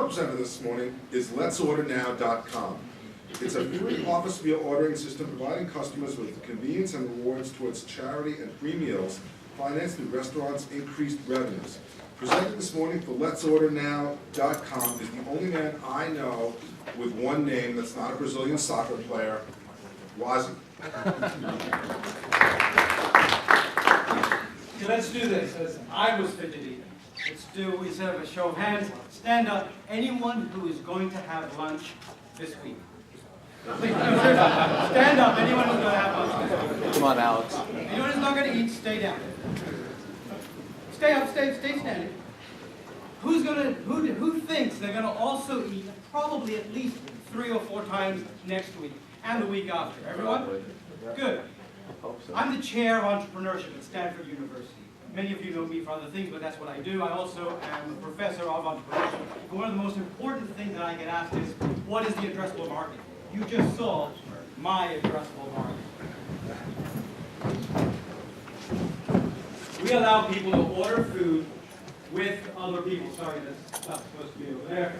presenter this morning is LetsOrderNow.com. It's a free office meal ordering system providing customers with the convenience and rewards towards charity and free meals financed through restaurants' increased revenues. Presenting this morning for LetsOrderNow.com is the only man I know with one name that's not a Brazilian soccer player, Wazi. Let's do this, as I was fidgety. Let's do, instead of a show of hands, stand up. Anyone who is going to have lunch this week. Please, stand up, anyone who's going to have lunch this week. Come on, Alex. Anyone who's not going to eat, stay down. Stay up, stay standing. Who thinks they're going to also eat probably at least 3 or 4 times next week and the week after? Everyone? Good. I'm the chair of entrepreneurship at Stanford University. Many of you know me for other things, but that's what I do. I also am a professor of entrepreneurship. And one of the most important things that I get asked is, what is the addressable market? You just saw my addressable market. We allow people to order food with other people. Sorry, that's not supposed to be over there.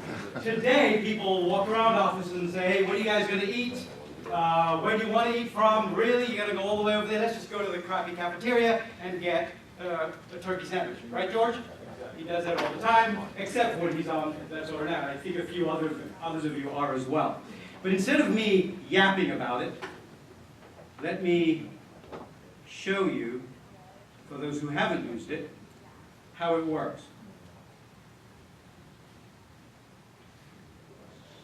Today, people walk around offices and say, hey, what are you guys going to eat? Where do you want to eat from? Really? You're going to go all the way over there? Let's just go to the crappy cafeteria and get a turkey sandwich. Right, George? He does that all the time, except when he's on Let's Order Now. I think a few others of you are as well. But instead of me yapping about it, let me show you, for those who haven't used it, how it works.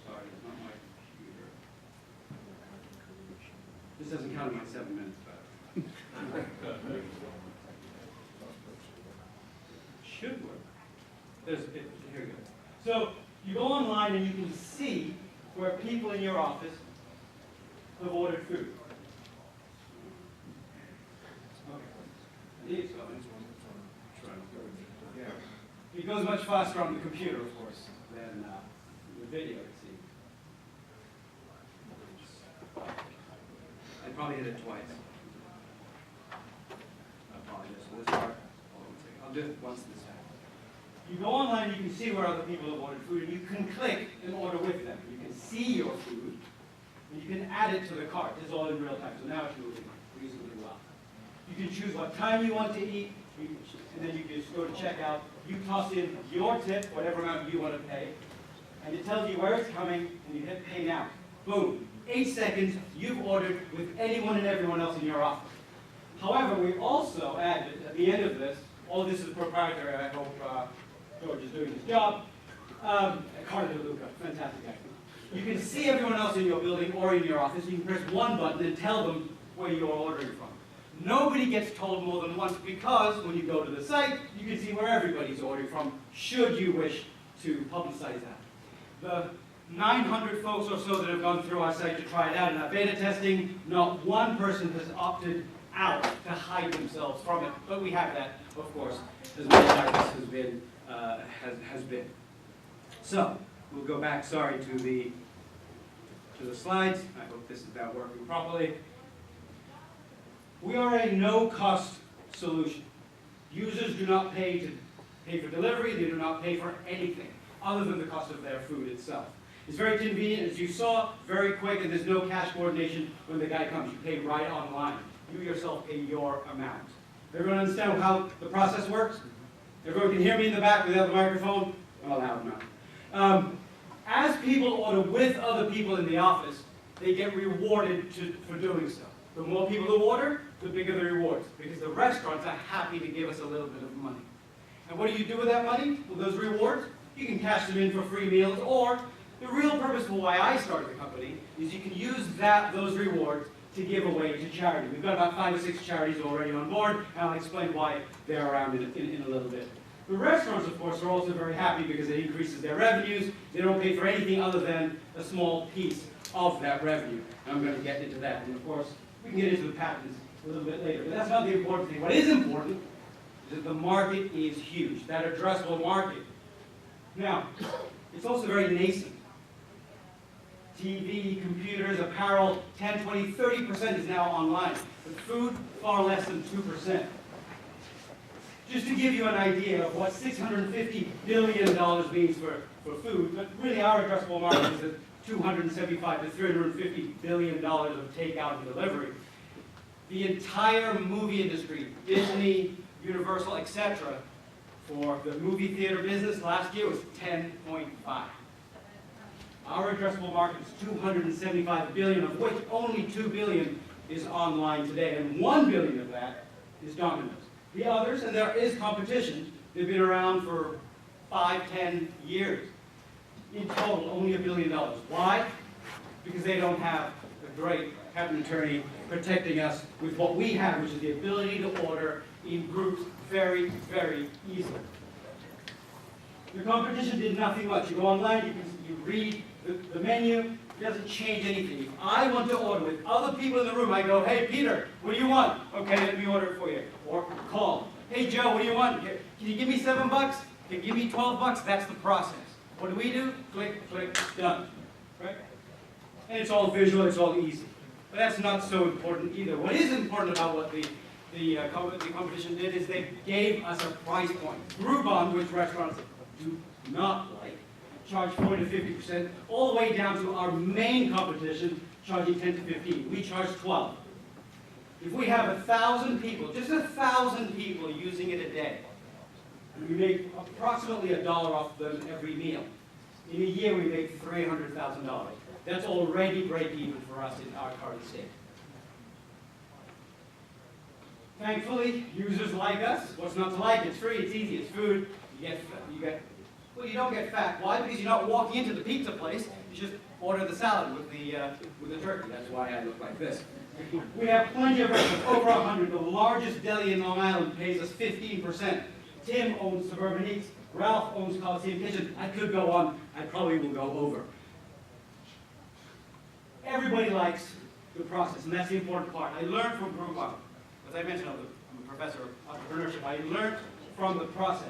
Sorry, it's not my computer. This doesn't count in my 7 minutes, but should work. Here we go. So you go online and you can see where people in your office have ordered food. Okay. It goes much faster on the computer, of course, than the video, see. I probably hit it twice. I apologize for this part. I'll do it once this time. You go online and you can see where other people have ordered food, and you can click and order with them. You can see your food, and you can add it to the cart. This is all in real time, so now it's moving reasonably well. You can choose what time you want to eat, and then you can just go to checkout. You toss in your tip, whatever amount you want to pay, and it tells you where it's coming, and you hit pay now. Boom. 8 seconds, you've ordered with anyone and everyone else in your office. However, we also added, at the end of this, all of this is proprietary. I hope George is doing his job. Carter DeLuca, fantastic guy. You can see everyone else in your building or in your office. You can press one button and tell them where you're ordering from. Nobody gets told more than once, because when you go to the site, you can see where everybody's ordering from, should you wish to publicize that. The 900 folks or so that have gone through our site to try it out in our beta testing, not one person has opted out to hide themselves from it. But we have that, of course, as many as this has been. So we'll go back, sorry, to the slides. I hope this is now working properly. We are a no-cost solution. Users do not pay for delivery. They do not pay for anything other than the cost of their food itself. It's very convenient, as you saw, very quick, and there's no cash coordination when the guy comes. You pay right online. You yourself pay your amount. Everyone understand how the process works? Everyone can hear me in the back without the microphone? Well, loud enough. As people order with other people in the office, they get rewarded for doing so. The more people who order, the bigger the rewards, because the restaurants are happy to give us a little bit of money. And what do you do with that money, with those rewards? You can cash them in for free meals, or the real purpose for why I started the company is you can use those rewards to give away to charity. We've got about 5 or 6 charities already on board, and I'll explain why they're around in a little bit. The restaurants, of course, are also very happy because it increases their revenues. They don't pay for anything other than a small piece of that revenue. And I'm going to get into that. And of course, we can get into the patents a little bit later. But that's not the important thing. What is important is that the market is huge, that addressable market. Now, it's also very nascent. TV, computers, apparel, 10, 20, 30% is now online. But food, far less than 2%. Just to give you an idea of what $650 billion means for food, but really our addressable market is at $275 to $350 billion of takeout and delivery. The entire movie industry, Disney, Universal, etc., for the movie theater business last year was 10.5. Our addressable market is $275 billion, of which only $2 billion is online today, and $1 billion of that is Domino's. The others, and there is competition, they've been around for 5, 10 years. In total, only $1 billion. Why? Because they don't have a great patent attorney protecting us with what we have, which is the ability to order in groups very, very easily. The competition did nothing much. You go online, you read the menu, it doesn't change anything. If I want to order with other people in the room, I go, hey, Peter, what do you want? Okay, let me order it for you. Or call. Hey, Joe, what do you want? Can you give me $7? Can you give me $12? That's the process. What do? Click, click, done. Right? And it's all visual, it's all easy. But that's not so important either. What is important about what the competition did is they gave us a price point. Groupon, which restaurants do not like, charge 40 to 50%, all the way down to our main competition, charging 10 to 15. We charge 12. If we have 1,000 people, just 1,000 people using it a day, we make approximately $1 off them every meal. In a year, we make $300,000. That's already break even for us in our current state. Thankfully, users like us. What's not to like? It's free, it's easy, it's food. Well, you don't get fat. Why? Because you're not walking into the pizza place. You just order the salad with the turkey. That's why I look like this. We have plenty of restaurants, over 100. The largest deli in Long Island pays us 15%. Tim owns Suburban Eats. Ralph owns Coliseum Kitchen. I could go on. I probably will go over. Everybody likes the process, and that's the important part. I learned from Groupon. As I mentioned, I'm a professor of entrepreneurship. I learned from the process.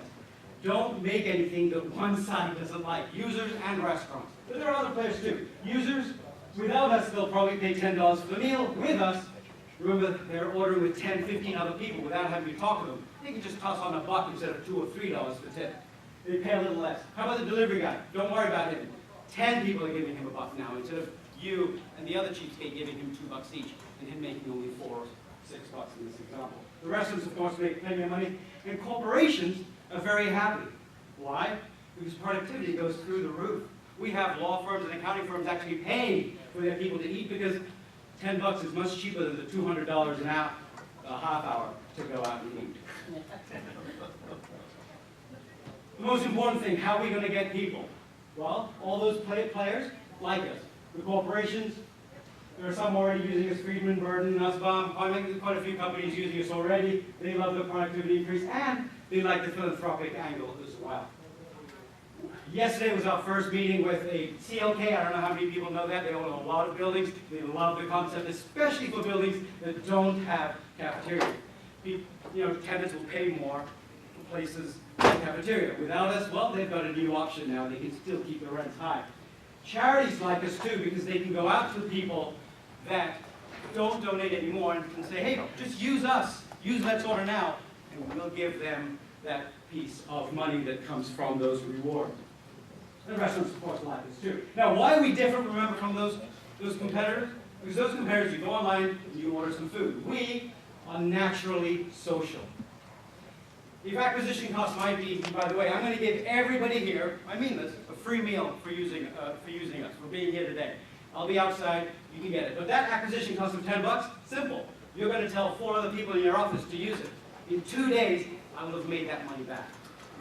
Don't make anything that one side doesn't like, users and restaurants. But there are other players too. Users, without us, they'll probably pay $10 for the meal. With us, remember, they're ordering with 10, 15 other people without having to talk to them. They can just toss on $1 instead of $2 or $3 for tip. They pay a little less. How about the delivery guy? Don't worry about him. 10 people are giving him $1 now instead of you and the other cheapskate giving him $2 each and him making only $4 or $6 in this example. The restaurants, of course, make plenty of money, and corporations are very happy. Why? Because productivity goes through the roof. We have law firms and accounting firms actually paying for their people to eat because $10 is much cheaper than the $200 an hour, a half hour to go out and eat. The most important thing, how are we going to get people? Well, all those players like us. The corporations, there are some already using us, Friedman, Burden, Nussbaum, quite a few companies using us already. They love the productivity increase, and they like the philanthropic angle as well. Yesterday was our first meeting with a CLK. I don't know how many people know that. They own a lot of buildings. They love the concept, especially for buildings that don't have cafeteria. Tenants will pay more for places like cafeteria. Without us, well, they've got a new option now. They can still keep the rents high. Charities like us too, because they can go out to people that don't donate anymore and can say, hey, just use us. Use LetsOrderNow, and we'll give them that piece of money that comes from those rewards. The restaurants, of course, like us too. Now, why are we different, remember, from those competitors? Because those competitors, you go online and you order some food. We are naturally social. If acquisition costs might be, by the way, I'm going to give everybody here, I mean this, a free meal for using us, for being here today. I'll be outside, you can get it. But that acquisition cost of $10, simple. You're going to tell 4 other people in your office to use it. In 2 days, I will have made that money back.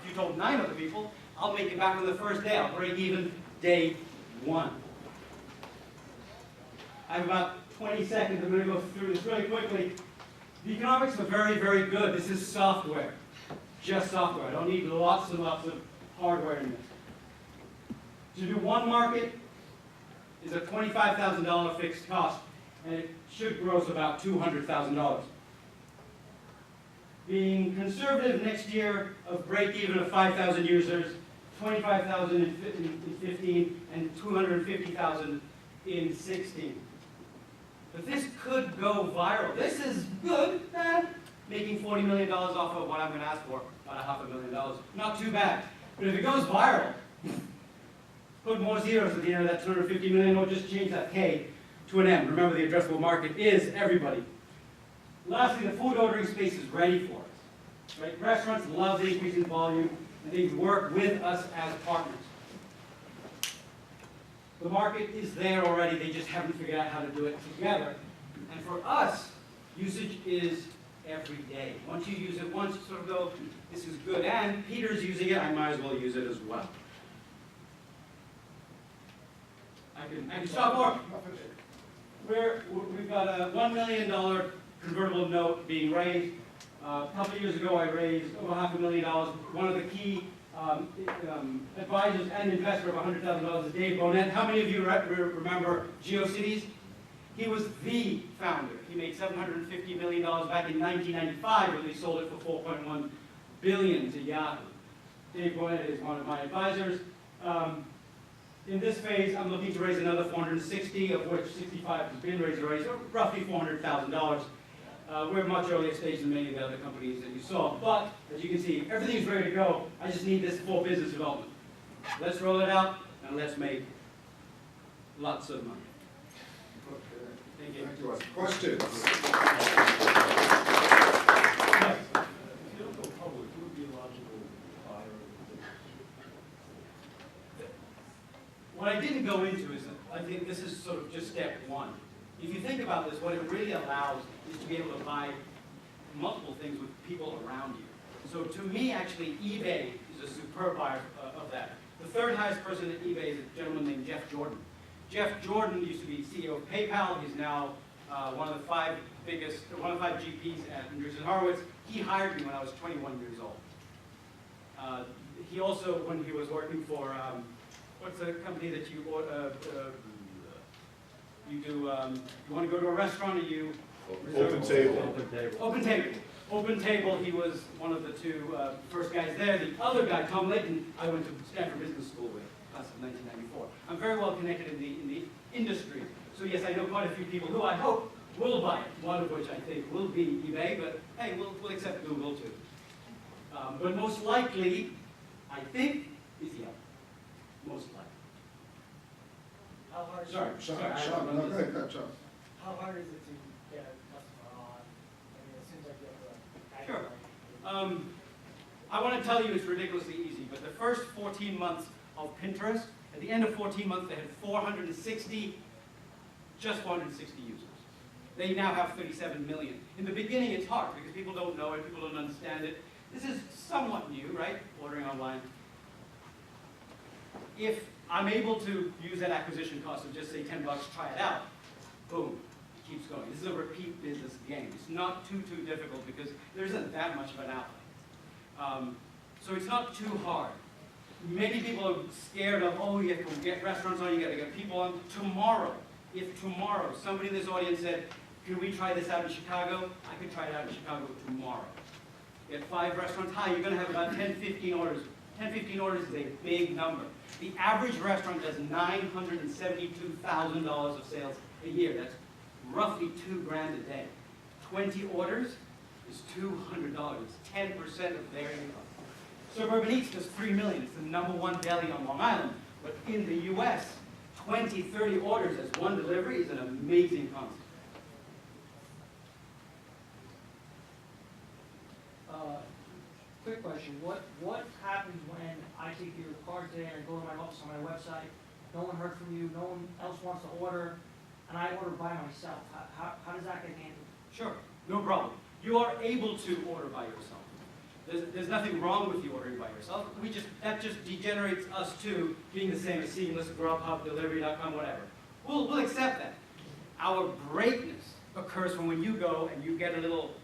If you told 9 other people, I'll make it back on the first day. I'll break even day 1. I have about 20 seconds. I'm going to go through this really quickly. The economics are very, very good. This is software. Just software. I don't need lots and lots of hardware in this. To do one market is a $25,000 fixed cost, and it should gross about $200,000. Being conservative next year of break even of 5,000 users, 25,000 in 15, and 250,000 in 16. But this could go viral. This is good. making $40 million off of what I'm going to ask for, about $500,000. Not too bad. But if it goes viral, put more zeros at the end of that 250 million, or just change that K to an M. Remember, the addressable market is everybody. Lastly, the food ordering space is ready for us. Right? Restaurants love the increase in volume, and they work with us as partners. The market is there already, they just haven't figured out how to do it together. And for us, usage is every day. Once you use it once, you sort of go, this is good, and Peter's using it, I might as well use it as well. I can stop more. We've got a $1 million convertible note being raised. A couple of years ago, I raised over $500,000. One of the key advisors and investor of $100,000 is Dave Bonnet. How many of you remember GeoCities? He was the founder. He made $750 million back in 1995 when they sold it for $4.1 billion to Yahoo. Dave Bonnet is one of my advisors. In this phase, I'm looking to raise another 460, of which 65 has been raised already, so roughly $400,000. We're much earlier stage than many of the other companies that you saw, but as you can see, everything's ready to go. I just need this for business development. Let's roll it out, and let's make lots of money. Thank you. Thank you. Questions? Yes. If you don't go public, who would be a logical buyer of What I didn't go into is that I think this is sort of just step one. If you think about this, what it really allows is to be able to buy multiple things with people around you. So to me, actually, eBay is a superb buyer of that. The third highest person at eBay is a gentleman named Jeff Jordan. Jeff Jordan used to be CEO of PayPal. He's now one of the five GPs at Andreessen Horowitz. He hired me when I was 21 years old. He also, when he was working for, what's the company that you do, you want to go to a restaurant or you Open Table. Open Table, he was one of the two first guys there. The other guy, Tom Layton, I went to Stanford Business School with, class of 1994. I'm very well connected in the industry. So yes, I know quite a few people who I hope will buy it, one of which I think will be eBay, but hey, we'll accept Google too. But most likely, I think, is Yelp. Most likely. How hard is Sean, no, go ahead, Sean. How hard is it to get a customer on? I mean, it seems like you have to. Sure. I want to tell you it's ridiculously easy, but the first 14 months of Pinterest, at the end of 14 months, they had 460 users. They now have 37 million. In the beginning, it's hard because people don't know it, people don't understand it. This is somewhat new, right? Ordering online. If I'm able to use that acquisition cost of just say $10, try it out, boom, it keeps going. This is a repeat business game. It's not too difficult because there isn't that much of an outlay. So it's not too hard. Many people are scared of, oh, you have to get restaurants on, you got to get people on. Tomorrow, if tomorrow somebody in this audience said, can we try this out in Chicago? I could try it out in Chicago tomorrow. Get 5 restaurants. Hi, you're going to have about 10, 15 orders. 10, 15 orders is a big number. The average restaurant does $972,000 of sales a year. That's roughly $2 grand a day. 20 orders is $200. It's 10% of their income. Suburban Eats does $3 million. It's the #1 deli on Long Island. But in the US, 20, 30 orders as one delivery is an amazing concept. Quick question, what happens when I take your card today and I go to my office on my website, no one heard from you, no one else wants to order, and I order by myself? How does that get handled? Sure, no problem. You are able to order by yourself. There's nothing wrong with you ordering by yourself. That just degenerates us to being the same as Seamless, Grubhub, Delivery.com, whatever. We'll accept that. Our greatness occurs when you go and you get a little,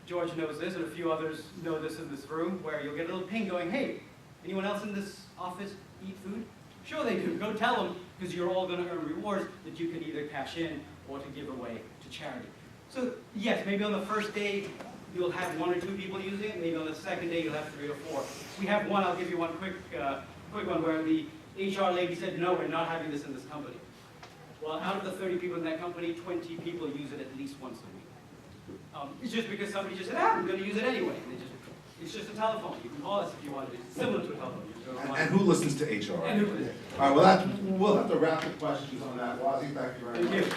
George knows this and a few others know this in this room, where you'll get a little ping going, hey, anyone else in this office eat food? Sure they do. Go tell them, because you're all going to earn rewards that you can either cash in or to give away to charity. So yes, maybe on the first day you'll have 1 or 2 people using it. Maybe on the second day you'll have 3 or 4. We have one, I'll give you one quick one, where the HR lady said, no, we're not having this in this company. Well, out of the 30 people in that company, 20 people use it at least once a week. It's just because somebody just said, I'm going to use it anyway. And it's just a telephone. You can call us if you want. It's similar to a telephone. And who listens to HR? And who is it? All right, well, we'll have to wrap the questions on that. Wazzy, thank you very much. Thank you.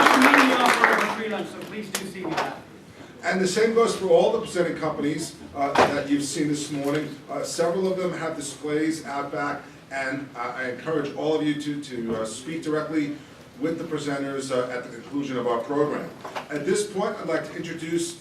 I'm meeting you off for free lunch, so please do see me back. And the same goes for all the presenting companies that you've seen this morning. Several of them have displays out back, and I encourage all of you to speak directly with the presenters at the conclusion of our program. At this point, I'd like to introduce